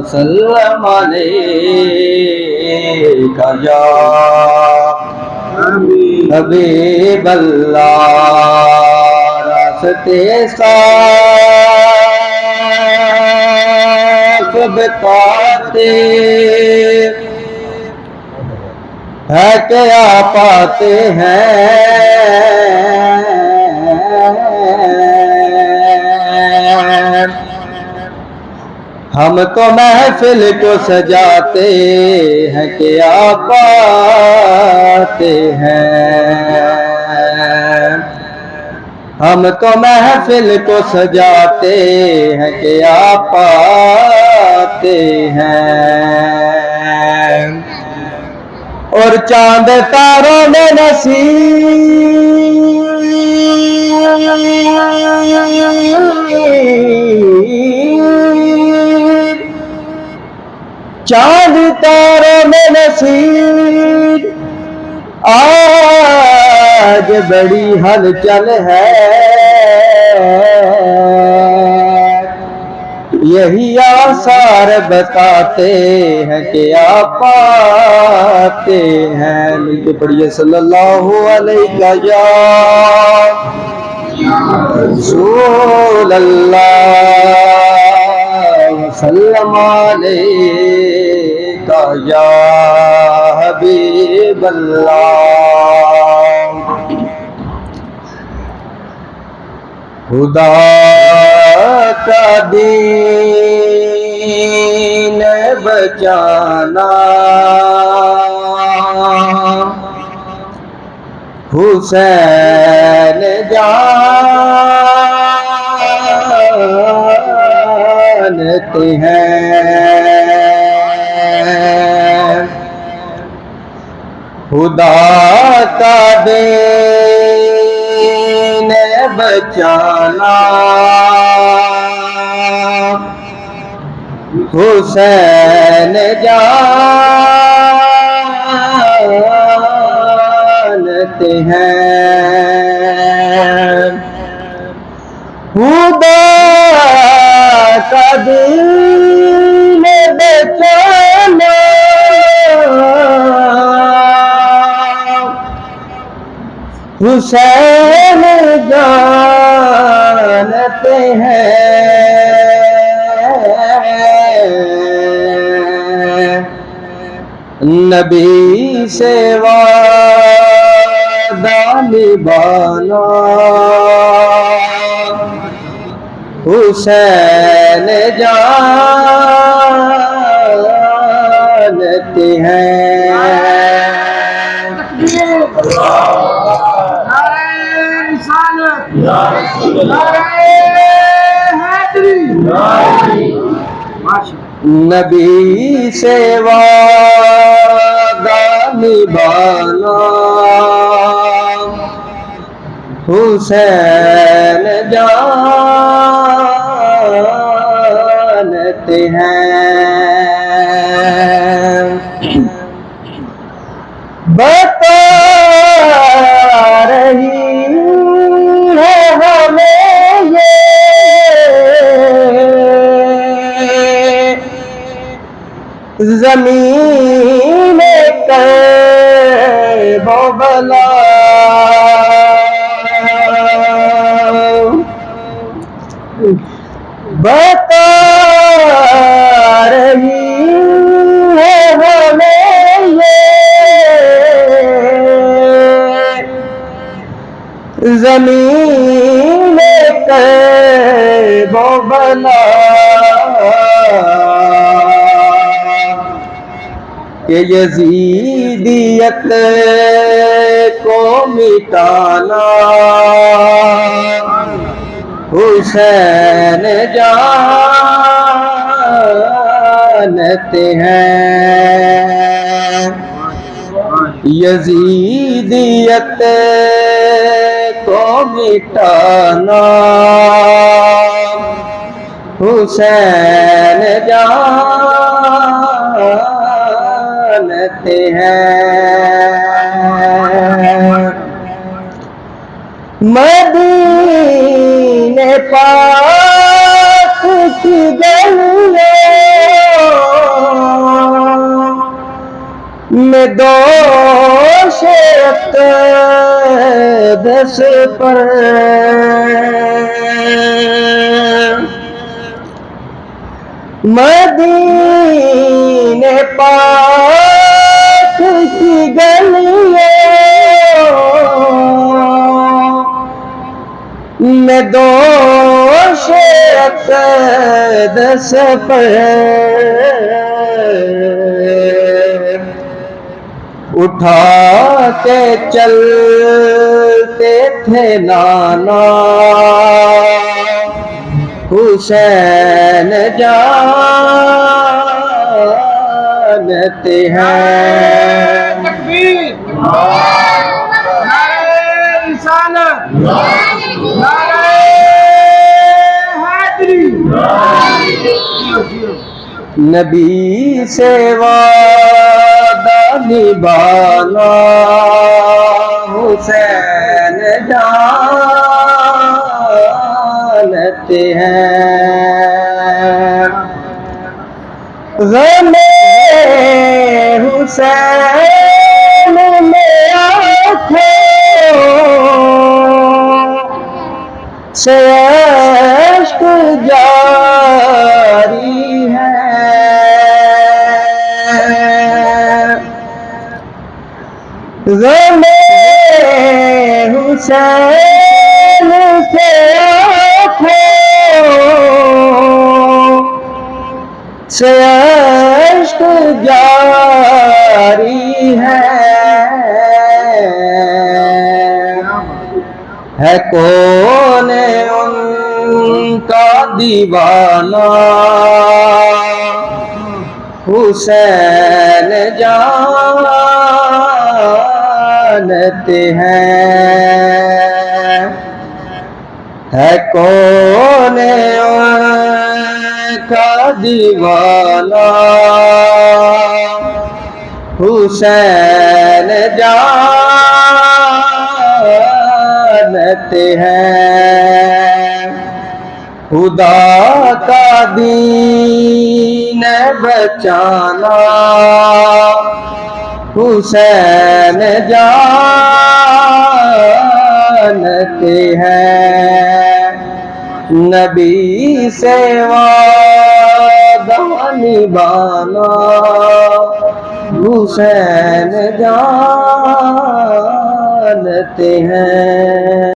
وسلم علیک یا حبیب اللہ راستے صاف بتاتے ہے کیا پاتے ہیں ہم تو محفل کو سجاتے ہیں کیا پاتے ہیں ہم تو محفل کو سجاتے ہیں کیا پاتے ہیں اور چاند تاروں میں نصیب چاند تاروں میں نصیب آج بڑی ہلچل ہے یہی آثار بتاتے ہیں کہ آپ پاتے ہیں مل کے پڑھیے صلی اللہ علیہ رسول اللہ وسلم علیہ یا حبیب اللہ خدا کا دین بچانا حسین جانتے ہیں خدا کا دین بچانا حسین جانتے ہیں خدا کا دین بچانا حسین جانتے ہیں نبی سے وعدہ نبھانا حسین جانتے ہیں نبی سے وعدہ نبھانا حسین جانتے ہیں بتا رہی ہے ہمیں یہ زمین کرب و بلا بتا رہی ہے ہمیں یہ زمین کرب و بلا کہ یزیدیت کو مٹانا حسین جانتے ہیں یزیدیت کو مٹانا حسین جانتے ہیں مدینے پاک کی گلیوں میں دوش اقدس پر مدینے پاک کی گلیوں میں دوش اقدس پر اٹھا کے چلتے تھے نانا حسین جانتے ہیں تکبیر نعرہ رسالت نعرہ حیدری نبی سے وعدہ نبھانا حسین جانتے ہیں غم حسین میں آنکھوں سے اشک جاری ہے غم حسین سے آنکھوں سے اشک جاری ہے کون ان کا دیوانہ حسین جانتے ہیں ہے کون ان کا دیوانہ حسین جانتے ہیں خدا کا دین بچانا حسین جانتے ہیں نبی سے وعدہ نبھانا حسین جانتے ہیں